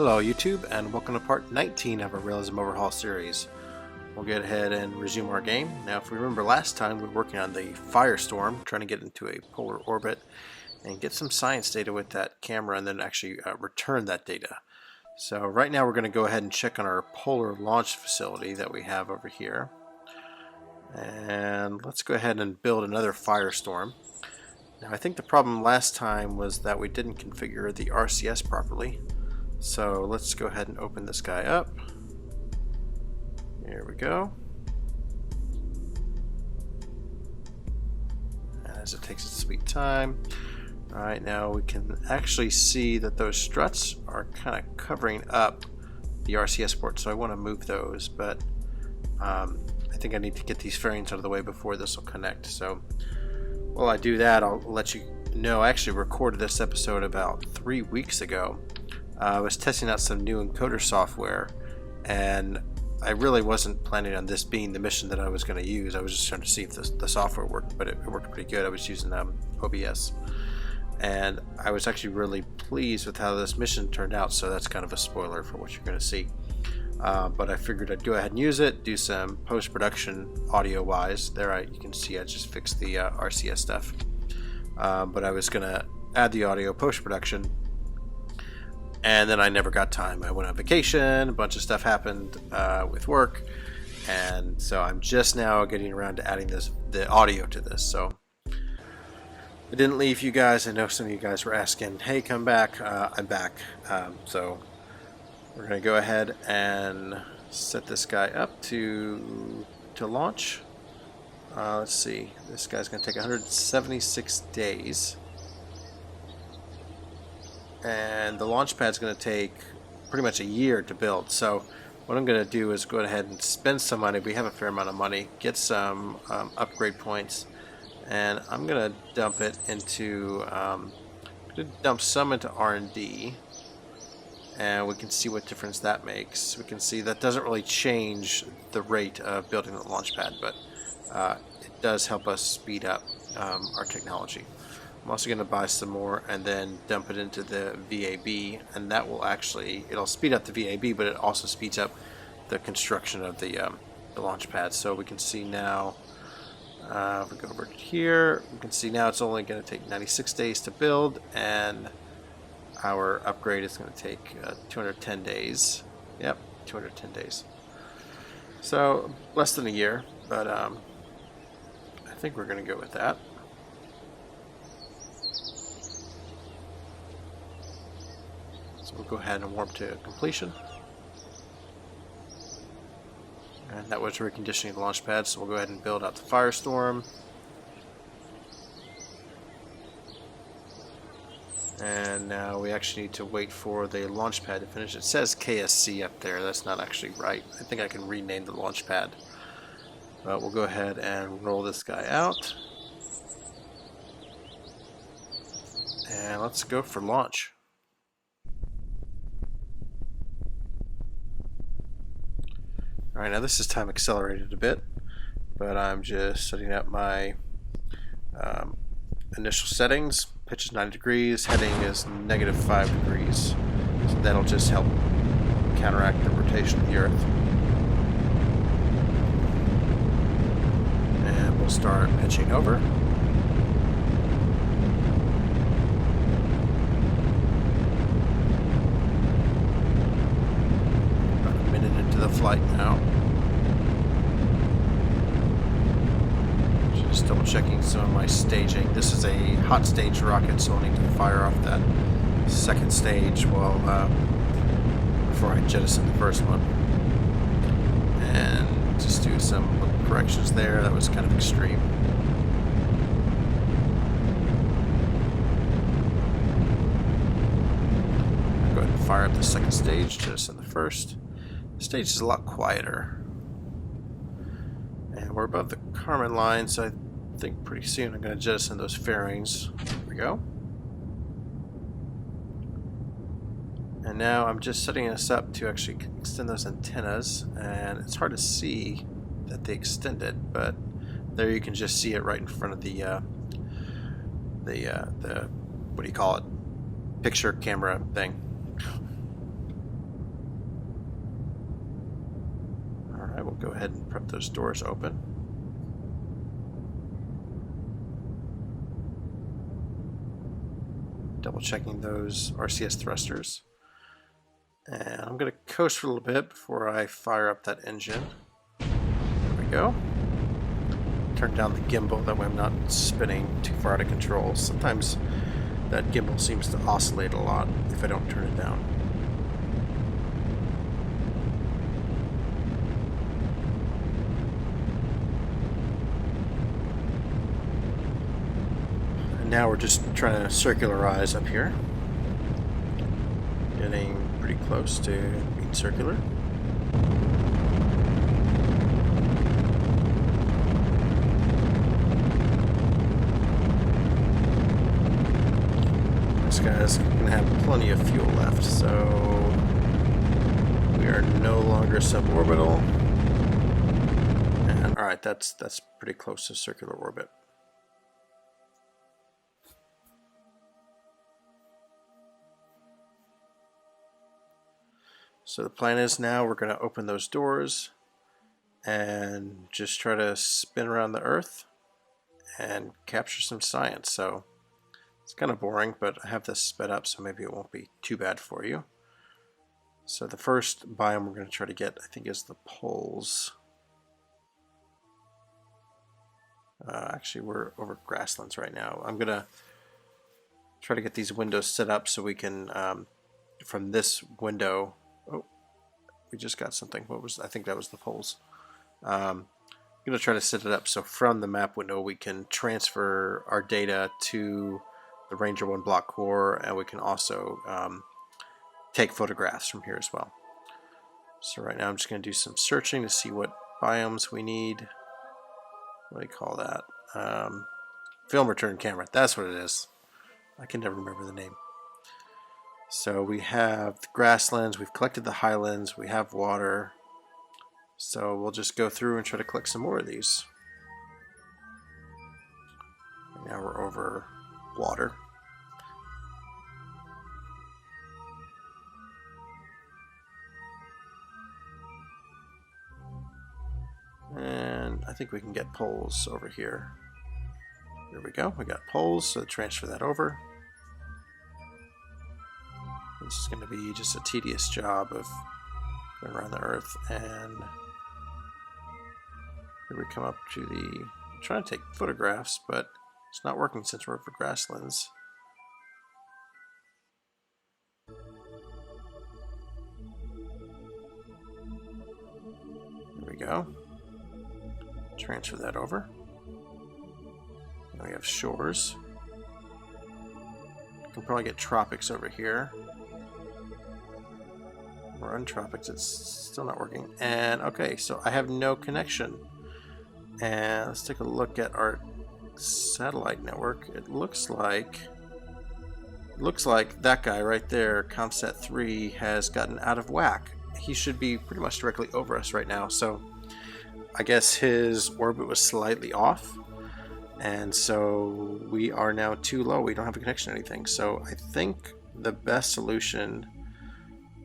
Hello YouTube, and welcome to part 19 of our Realism Overhaul series. We'll get ahead and resume our game. Now, if we remember last time, we were working on the Firestorm, trying to get into a polar orbit and get some science data with that camera and then actually return that data. So right now we're going to go ahead and check on our polar launch facility that we have over here. And let's go ahead and build another Firestorm. Now, I think the problem last time was that we didn't configure the RCS properly. So let's go ahead and open this guy up. Here we go. As it takes its sweet time. Alright, now we can actually see that those struts are kind of covering up the RCS port, so I want to move those, but I think I need to get these fairings out of the way before this will connect. So while I do that, I'll let you know I actually recorded this episode about 3 weeks ago. I was testing out some new encoder software, and I really wasn't planning on this being the mission that I was going to use. I was just trying to see if the software worked, but it worked pretty good. I was using OBS, and I was actually really pleased with how this mission turned out, so that's kind of a spoiler for what you're going to see. But I figured I'd go ahead and use it, do some post-production audio-wise. There you can see I just fixed the RCS stuff. But I was going to add the audio post-production, and then I never got time. I went on vacation, a bunch of stuff happened with work, and so I'm just now getting around to adding the audio to this. So I didn't leave you guys. I know some of you guys were asking, hey, come back. I'm back. So we're going to go ahead and set this guy up to launch. Let's see. This guy's going to take 176 days. And the launch pad's going to take pretty much a year to build. So what I'm going to do is go ahead and spend some money. We have a fair amount of money. Get some upgrade points, and I'm going to dump it into dump some into R&D, and we can see what difference that makes. We can see that doesn't really change the rate of building the launch pad, but it does help us speed up our technology. I'm also going to buy some more and then dump it into the VAB, and that will it'll speed up the VAB, but it also speeds up the construction of the launch pad. So we can see now, if we go over here, we can see now it's only going to take 96 days to build, and our upgrade is going to take 210 days. Yep, 210 days. So less than a year, but I think we're going to go with that. So we'll go ahead and warp to completion. And that was reconditioning the launch pad, so we'll go ahead and build out the Firestorm. And now we actually need to wait for the launch pad to finish. It says KSC up there. That's not actually right. I think I can rename the launch pad. But we'll go ahead and roll this guy out. And let's go for launch. Alright, now this is time accelerated a bit, but I'm just setting up my initial settings. Pitch is 90 degrees, heading is -5 degrees. So that'll just help counteract the rotation of the Earth. And we'll start pitching over. About a minute into the flight now. Just double checking some of my staging. This is a hot stage rocket, so I'll need to fire off that second stage before I jettison the first one. And just do some corrections there. That was kind of extreme. I'll go ahead and fire up the second stage, jettison the first. The stage is a lot quieter. And we're above the Kármán line, so I think pretty soon I'm going to jettison those fairings. There we go. And now I'm just setting this up to actually extend those antennas, and it's hard to see that they extended, but there you can just see it right in front of the what do you call it? Picture camera thing. go ahead and prep those doors open. Double checking those RCS thrusters. And I'm going to coast for a little bit before I fire up that engine. There we go. Turn down the gimbal, that way I'm not spinning too far out of control. Sometimes that gimbal seems to oscillate a lot if I don't turn it down. And now we're just trying to circularize up here. Getting pretty close to being circular. This guy's gonna have plenty of fuel left, so we are no longer suborbital. And all right, that's pretty close to circular orbit. So the plan is now we're going to open those doors and just try to spin around the Earth and capture some science. So it's kind of boring, but I have this sped up, so maybe it won't be too bad for you. So the first biome we're going to try to get, I think, is the poles. Actually, we're over grasslands right now. I'm going to try to get these windows set up so we can, from this window... Oh, we just got something. What was? I think that was the poles. I'm going to try to set it up so from the map window we can transfer our data to the Ranger 1 block core, and we can also take photographs from here as well. So right now I'm just going to do some searching to see what biomes we need. What do you call that? Film return camera. That's what it is. I can never remember the name. So we have the grasslands, we've collected the highlands, we have water. So we'll just go through and try to collect some more of these. Now we're over water. And I think we can get poles over here. There we go, we got poles, so transfer that over. This is going to be just a tedious job of going around the Earth, and here we come up to the... I'm trying to take photographs, but it's not working since we're over grasslands. There we go. Transfer that over. Now we have shores. We can probably get tropics over here. We're on tropics, it's still not working. And okay, so I have no connection. And let's take a look at our satellite network. It looks like that guy right there, Comsat 3, has gotten out of whack. He should be pretty much directly over us right now. So I guess his orbit was slightly off. And so we are now too low. We don't have a connection to anything. So I think the best solution...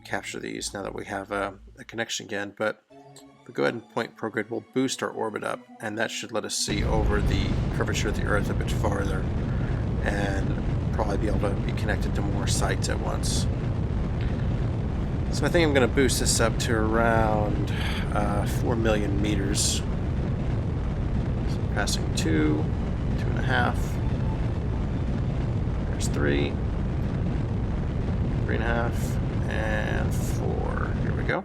capture these now that we have a connection again, but if we go ahead and point prograde, we'll boost our orbit up, and that should let us see over the curvature of the Earth a bit farther and probably be able to be connected to more sites at once. So I think I'm going to boost this up to around 4 million meters. So passing 2, 2.5, there's 3, 3.5, and 4. Here we go.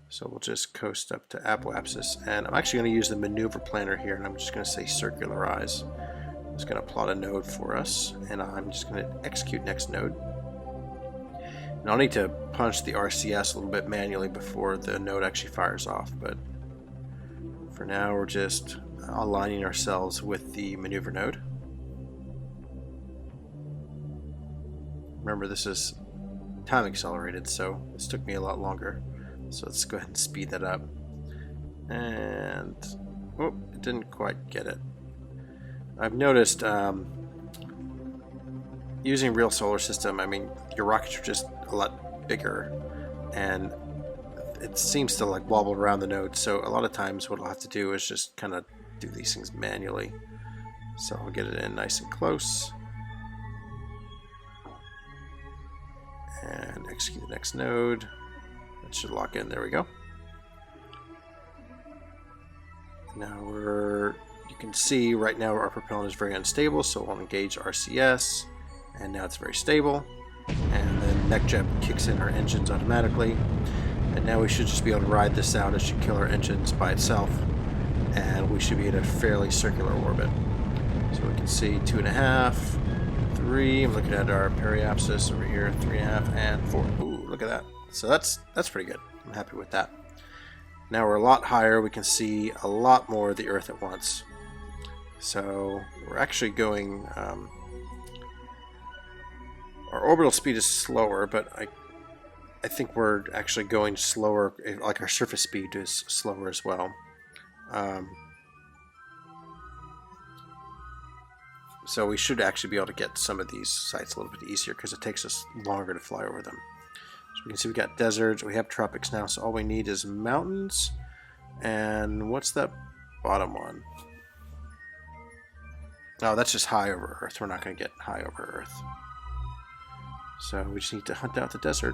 So we'll just coast up to apoapsis, and I'm actually going to use the maneuver planner here, and I'm just going to say circularize. It's going to plot a node for us, and I'm just going to execute next node. And I'll need to punch the RCS a little bit manually before the node actually fires off, but for now we're just aligning ourselves with the maneuver node. Remember, this is time accelerated, so this took me a lot longer. So let's go ahead and speed that up. And oh, it didn't quite get it. I've noticed using real solar system, I mean, your rockets are just a lot bigger, and it seems to like wobble around the node. So a lot of times what I'll have to do is just kind of do these things manually. So I'll get it in nice and close. And execute the next node. That should lock in. There we go. Now you can see right now our propellant is very unstable, so we'll engage RCS, and now it's very stable. And then NecJet kicks in our engines automatically, and now we should just be able to ride this out. It should kill our engines by itself, and we should be in a fairly circular orbit. So we can see 2.5, 3. I'm looking at our periapsis over here, 3.5 and 4. Ooh, look at that. So that's pretty good. I'm happy with that. Now we're a lot higher. We can see a lot more of the Earth at once. So we're actually going. Our orbital speed is slower, but I think we're actually going slower. Like our surface speed is slower as well. So we should actually be able to get some of these sites a little bit easier because it takes us longer to fly over them. So we can see we got deserts, we have tropics now, so all we need is mountains. And what's that bottom one? Oh, that's just high over Earth. We're not going to get high over Earth. So we just need to hunt out the desert.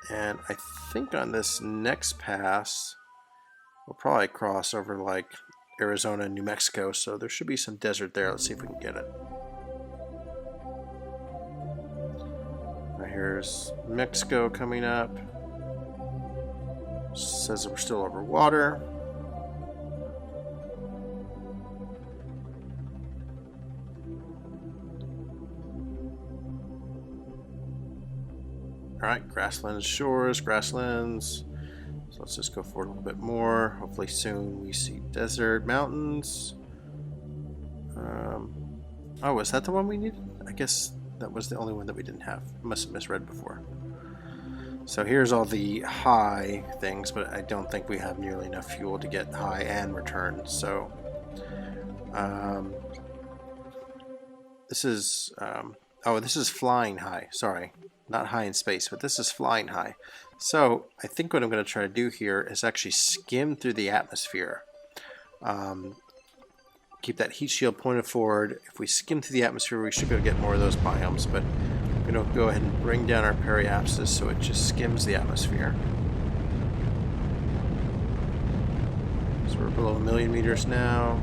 And I think on this next pass, we'll probably cross over like Arizona and New Mexico, so there should be some desert there. Let's see if we can get it. Right, here's Mexico coming up. Says that we're still over water. Alright, grasslands, shores, grasslands. So let's just go forward a little bit more. Hopefully soon we see desert, mountains. Oh, was that the one we needed? I guess that was the only one that we didn't have. I must have misread before. So here's all the high things, but I don't think we have nearly enough fuel to get high and return. So this is this is flying high. Sorry, not high in space, but this is flying high. So I think what I'm going to try to do here is actually skim through the atmosphere. Keep that heat shield pointed forward. If we skim through the atmosphere, we should be able to get more of those biomes, but I'm going to go ahead and bring down our periapsis so it just skims the atmosphere. So we're below 1,000,000 meters now.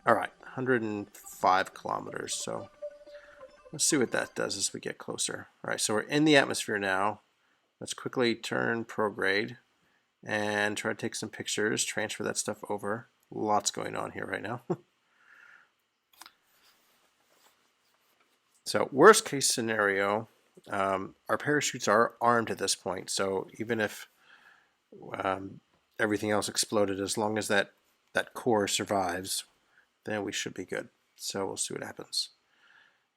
Alright, 105 kilometers, so let's see what that does as we get closer. Alright, so we're in the atmosphere now. Let's quickly turn prograde and try to take some pictures, transfer that stuff over. Lots going on here right now. So worst case scenario, our parachutes are armed at this point. So even if everything else exploded, as long as that core survives, then we should be good. So we'll see what happens.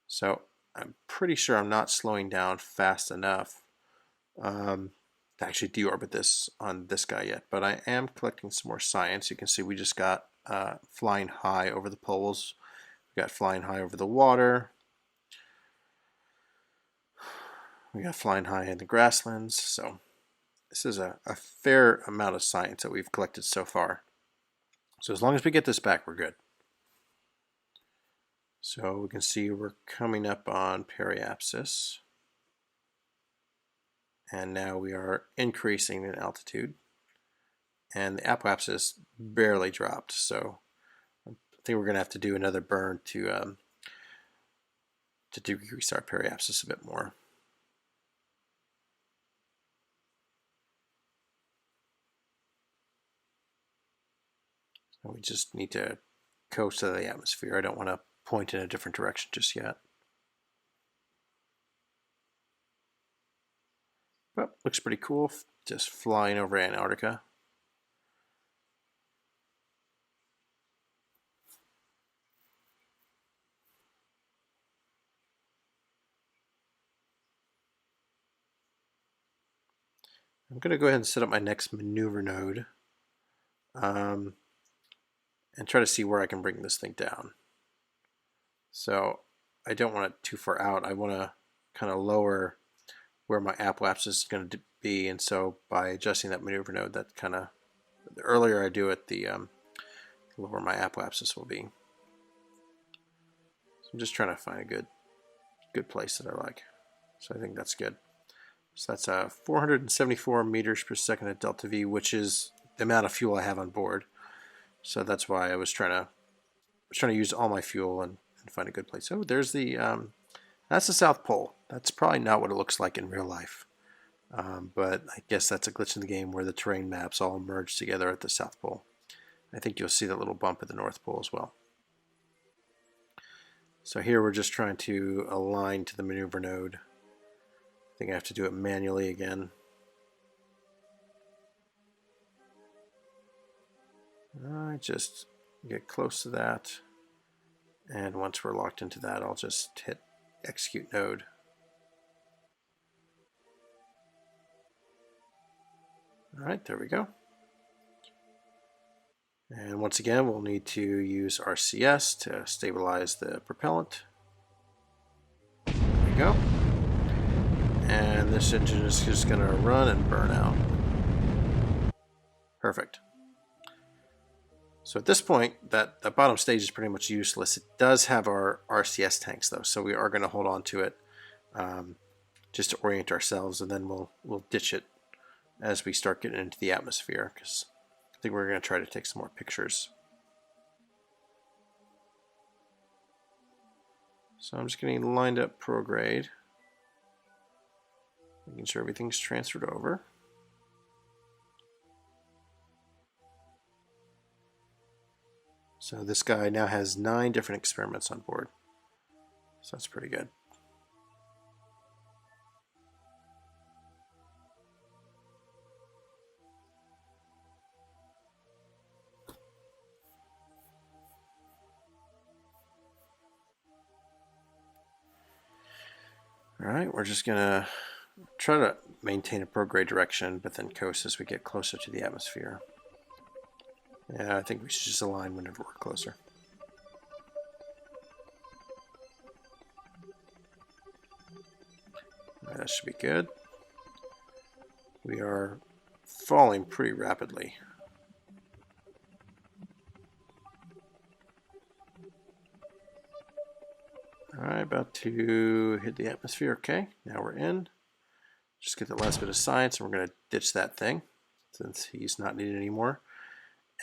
So I'm pretty sure I'm not slowing down fast enough to actually deorbit this on this guy yet, but I am collecting some more science. You can see we just got flying high over the poles. We got flying high over the water. We got flying high in the grasslands. So this is a fair amount of science that we've collected so far. So as long as we get this back, we're good. So we can see we're coming up on periapsis. And now we are increasing in altitude. And the apoapsis barely dropped. So I think we're going to have to do another burn to decrease our periapsis a bit more. So we just need to coast to the atmosphere. I don't want to point in a different direction just yet. But looks pretty cool, just flying over Antarctica. I'm going to go ahead and set up my next maneuver node and try to see where I can bring this thing down. So I don't want it too far out. I want to kind of lower where my apoapsis is going to be, and so by adjusting that maneuver node, that kind of, the earlier I do it, the lower my apoapsis will be. So I'm just trying to find a good place that I like. So I think that's good. So that's 474 meters per second at delta V, which is the amount of fuel I have on board. So that's why I was trying to use all my fuel and find a good place. Oh, there's the that's the South Pole. That's probably not what it looks like in real life. But I guess that's a glitch in the game where the terrain maps all merge together at the South Pole. I think you'll see that little bump at the North Pole as well. So here we're just trying to align to the maneuver node. I think I have to do it manually again. I just get close to that, and once we're locked into that, I'll just hit execute node. All right, there we go. And once again, we'll need to use RCS to stabilize the propellant. There we go. And this engine is just going to run and burn out. Perfect. So at this point, that bottom stage is pretty much useless. It does have our RCS tanks though, so we are going to hold on to it just to orient ourselves, and then we'll ditch it as we start getting into the atmosphere, because I think we're going to try to take some more pictures. So I'm just getting lined up prograde, making sure everything's transferred over. So this guy now has 9 different experiments on board. So that's pretty good. All right, we're just gonna try to maintain a prograde direction, but then coast as we get closer to the atmosphere. Yeah, I think we should just align whenever we're closer. All right, that should be good. We are falling pretty rapidly. All right, about to hit the atmosphere. Okay, now we're in. Just get the last bit of science, and we're going to ditch that thing since he's not needed anymore.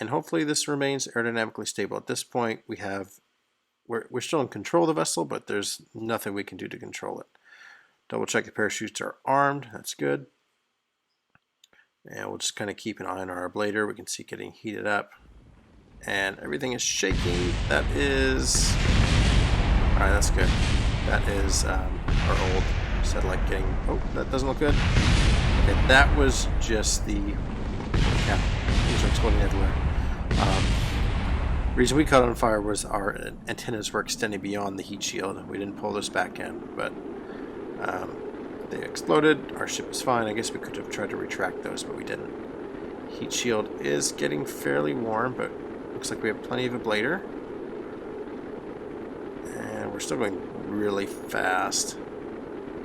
And hopefully this remains aerodynamically stable. At this point, we're still in control of the vessel, but there's nothing we can do to control it. Double check the parachutes are armed. That's good. And we'll just kind of keep an eye on our ablator. We can see it getting heated up. And everything is shaking. That is... Alright, that's good. That is our old satellite getting... Oh, that doesn't look good. Okay, that was just the... Yeah, these are exploding everywhere. The reason we caught on fire was our antennas were extending beyond the heat shield. We didn't pull those back in, but they exploded. Our ship was fine. I guess we could have tried to retract those, but we didn't. Heat shield is getting fairly warm, but looks like we have plenty of ablator. And we're still going really fast.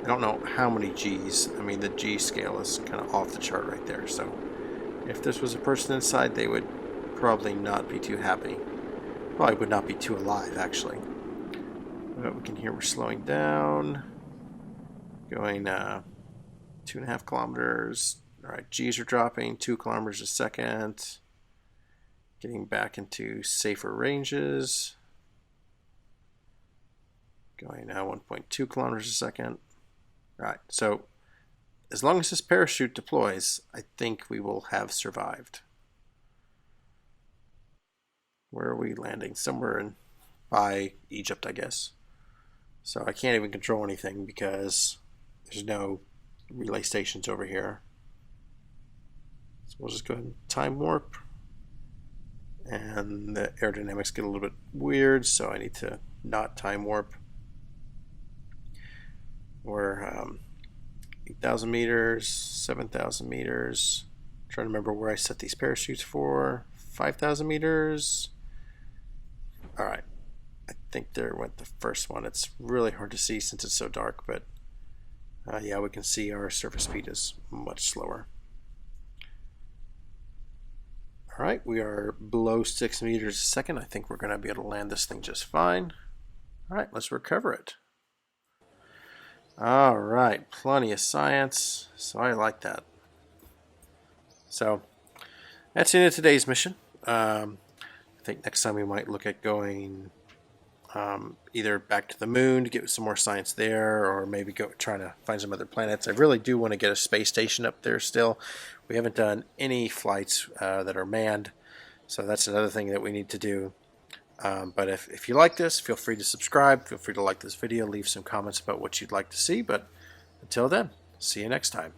I don't know how many G's. I mean, the G scale is kind of off the chart right there. So if this was a person inside, they would probably not be too happy. Probably would not be too alive, actually. But we can hear we're slowing down. Going 2.5 kilometers. All right, G's are dropping 2 kilometers a second. Getting back into safer ranges. Going now 1.2 kilometers a second. All right, so as long as this parachute deploys, I think we will have survived. Where are we landing? Somewhere by Egypt, I guess. So I can't even control anything because there's no relay stations over here. So we'll just go ahead and time warp. And the aerodynamics get a little bit weird, so I need to not time warp. We're 8,000 meters, 7,000 meters. I'm trying to remember where I set these parachutes for. 5,000 meters. Alright, I think there went the first one. It's really hard to see since it's so dark, but Yeah, we can see our surface speed is much slower. All right, we are below 6 meters a second. I think we're going to be able to land this thing just fine. All right, let's recover it. All right, plenty of science, so I like that. So that's the end of today's mission. I think next time we might look at going either back to the moon to get some more science there, or maybe go trying to find some other planets. I really do want to get a space station up there still. We haven't done any flights that are manned, so that's another thing that we need to do. But if you like this, feel free to subscribe. Feel free to like this video. Leave some comments about what you'd like to see. But until then, see you next time.